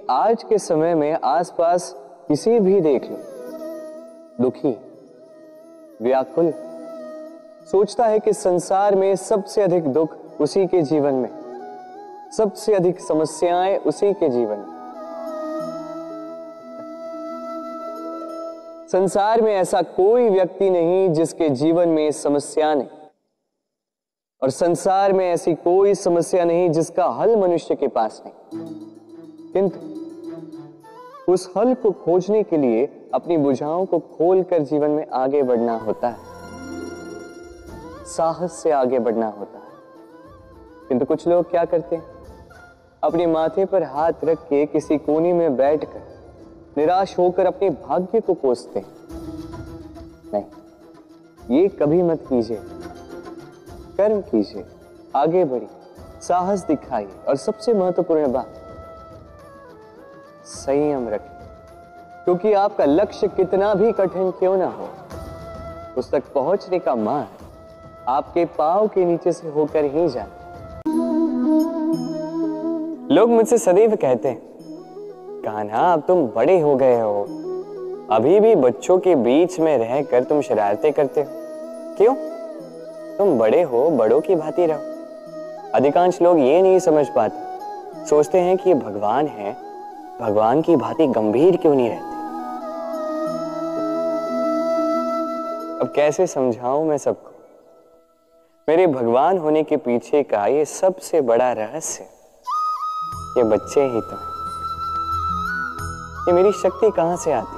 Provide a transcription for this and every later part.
आज के समय में आसपास किसी भी देख लो, दुखी, व्याकुल, सोचता है कि संसार में सबसे अधिक दुख उसी के जीवन में, सबसे अधिक समस्याएं उसी के जीवन में। संसार में ऐसा कोई व्यक्ति नहीं जिसके जीवन में समस्या नहीं, और संसार में ऐसी कोई समस्या नहीं जिसका हल मनुष्य के पास नहीं। किंतु उस हल को खोजने के लिए अपनी भुजाओं को खोलकर जीवन में आगे बढ़ना होता है, साहस से आगे बढ़ना होता है। किंतु कुछ लोग क्या करते हैं, अपने माथे पर हाथ रख के किसी कोने में बैठकर निराश होकर अपने भाग्य को कोसते हैं। नहीं, ये कभी मत कीजिए। कर्म कीजिए, आगे बढ़िए, साहस दिखाइए, और सबसे महत्वपूर्ण बात, संयम रखें। क्योंकि आपका लक्ष्य कितना भी कठिन क्यों ना हो, उस तक पहुंचने का मार्ग आपके पांव के नीचे से होकर ही जाए। लोग मुझसे सदैव कहते हैं, कान्हा अब तुम बड़े हो गए हो, अभी भी बच्चों के बीच में रहकर तुम शरारतें करते हो, क्यों? तुम बड़े हो, बड़ों की भांति रहो। अधिकांश लोग ये नहीं समझ पाते, सोचते हैं कि ये भगवान है, भगवान की भांति गंभीर क्यों नहीं रहते। अब कैसे समझाऊं मैं सबको, मेरे भगवान होने के पीछे का ये सबसे बड़ा रहस्य, ये बच्चे ही तो हैं। ये मेरी शक्ति कहां से आती?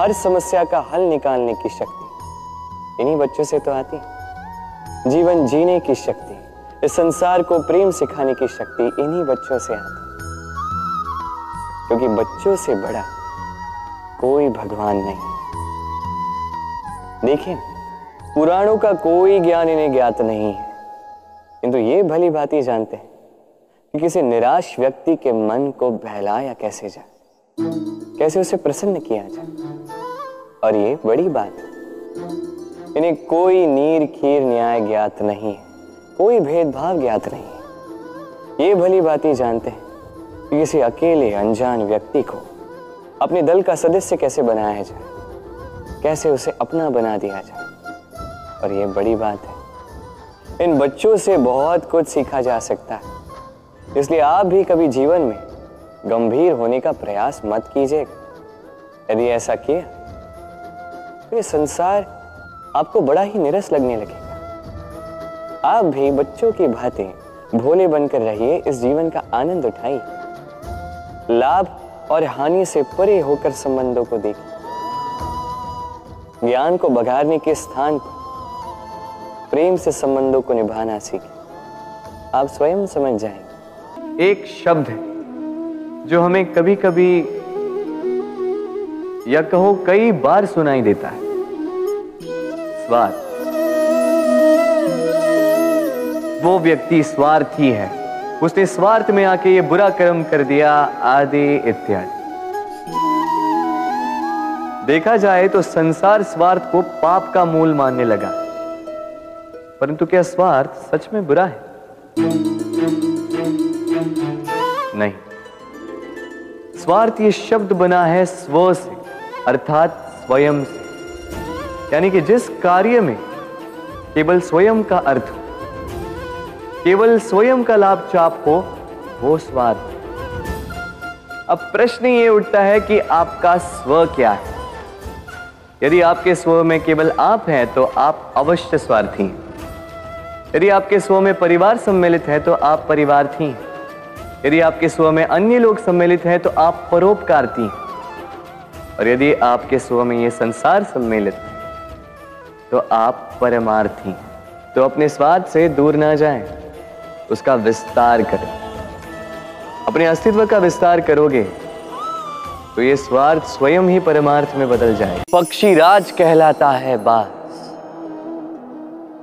हर समस्या का हल निकालने की शक्ति इन्हीं बच्चों से तो आती। जीवन जीने की शक्ति, इस संसार को प्रेम सिखाने की शक्ति इन्हीं बच्चों से आती। क्योंकि बच्चों से बड़ा कोई भगवान नहीं। देखिए, पुराणों का कोई ज्ञान इन्हें ज्ञात नहीं है, किंतु ये भली भांति जानते हैं कि किसी निराश व्यक्ति के मन को बहलाया कैसे जाए, कैसे उसे प्रसन्न किया जाए। और ये बड़ी बात है, इन्हें कोई नीर खीर न्याय ज्ञात नहीं है, कोई भेदभाव ज्ञात नहीं है। ये भली भांति जानते हैं कि किसी अकेले अनजान व्यक्ति को अपने दल का सदस्य कैसे बनाया जाए, कैसे उसे अपना बना दिया जाए। और ये बड़ी बात है, इन बच्चों से बहुत कुछ सीखा जा सकता है। इसलिए आप भी कभी जीवन में गंभीर होने का प्रयास मत कीजिएगा। यदि ऐसा किया तो ये संसार आपको बड़ा ही निरस लगने लगेगा। आप भी बच्चों की भांति भोले बनकर रहिए, इस जीवन का आनंद उठाइए, लाभ और हानि से परे होकर संबंधों को देखिए, ज्ञान को बघारने के स्थान पर प्रेम से संबंधों को निभाना सीखिए। आप स्वयं समझ जाएंगे। एक शब्द है जो हमें कभी कभी या कहो कई बार सुनाई देता है, स्वार्थ। वो व्यक्ति स्वार्थी है, उसने स्वार्थ में आके ये बुरा कर्म कर दिया, आदि इत्यादि। देखा जाए तो संसार स्वार्थ को पाप का मूल मानने लगा, परंतु क्या स्वार्थ सच में बुरा है? नहीं। स्वार्थ ये शब्द बना है स्व से, अर्थात स्वयं से। यानी कि जिस कार्य में केवल स्वयं का अर्थ हो, केवल स्वयं का लाभ चाप हो, वो स्वार्थ। अब प्रश्न ये उठता है कि आपका स्व क्या है? यदि आपके स्व में केवल आप हैं तो आप अवश्य स्वार्थी हैं। यदि आपके स्व में परिवार सम्मिलित है तो आप परिवार्थी हैं। यदि आपके स्व में अन्य लोग सम्मिलित हैं तो आप परोपकारती हैं। और यदि आपके स्व में ये संसार सम्मिलित है तो आप परमार्थी हैं। तो अपने स्वार्थ से दूर ना जाएं, उसका विस्तार करें। अपने अस्तित्व का विस्तार करोगे तो ये स्वार्थ स्वयं ही परमार्थ में बदल जाए। पक्षीराज कहलाता है बाज।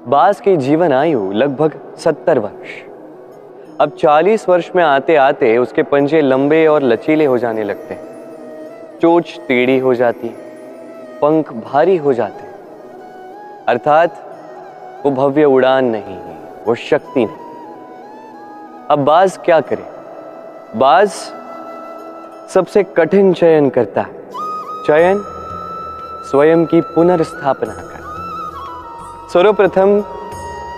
बाज की जीवन आयु लगभग 70 वर्ष। अब 40 वर्ष में आते आते उसके पंजे लंबे और लचीले हो जाने लगते हैं, चोंच टेढ़ी हो जाती है, पंख भारी हो जाते हैं। अर्थात वो भव्य उड़ान नहीं है, वो शक्ति नहीं। अब बाज क्या करे? बाज सबसे कठिन चयन करता है, चयन स्वयं की पुनर्स्थापना का। सर्वप्रथम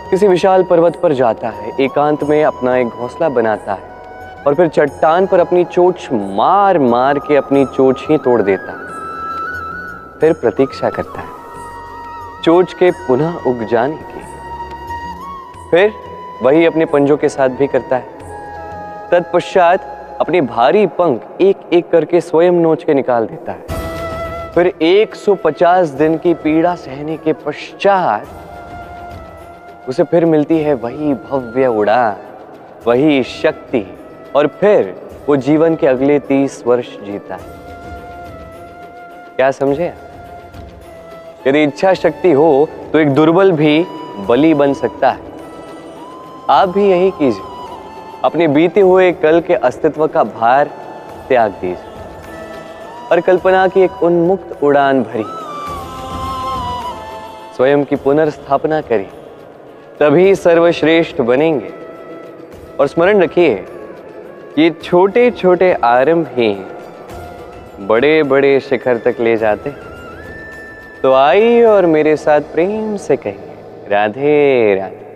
किसी विशाल पर्वत पर जाता है, एकांत में अपना एक घोंसला बनाता है और फिर चट्टान पर अपनी चोंच मार मार के अपनी चोंच ही तोड़ देता है। फिर प्रतीक्षा करता है चोंच के पुनः उग जाने की। फिर वही अपने पंजों के साथ भी करता है। तत्पश्चात अपने भारी पंख एक एक करके स्वयं नोच के निकाल देता है। फिर 150 दिन की पीड़ा सहने के पश्चात उसे फिर मिलती है वही भव्य उड़ान, वही शक्ति, और फिर वो जीवन के अगले 30 वर्ष जीता है। क्या समझे? यदि इच्छा शक्ति हो तो एक दुर्बल भी बलि बन सकता है। आप भी यही कीजिए, अपने बीते हुए कल के अस्तित्व का भार त्याग दीजिए और कल्पना की एक उन्मुक्त उड़ान भरी, स्वयं की पुनर्स्थापना करिए, तभी सर्वश्रेष्ठ बनेंगे। और स्मरण रखिए, ये छोटे छोटे आरंभ ही बड़े बड़े शिखर तक ले जाते हैं। तो आइए और मेरे साथ प्रेम से कहिए, राधे राधे।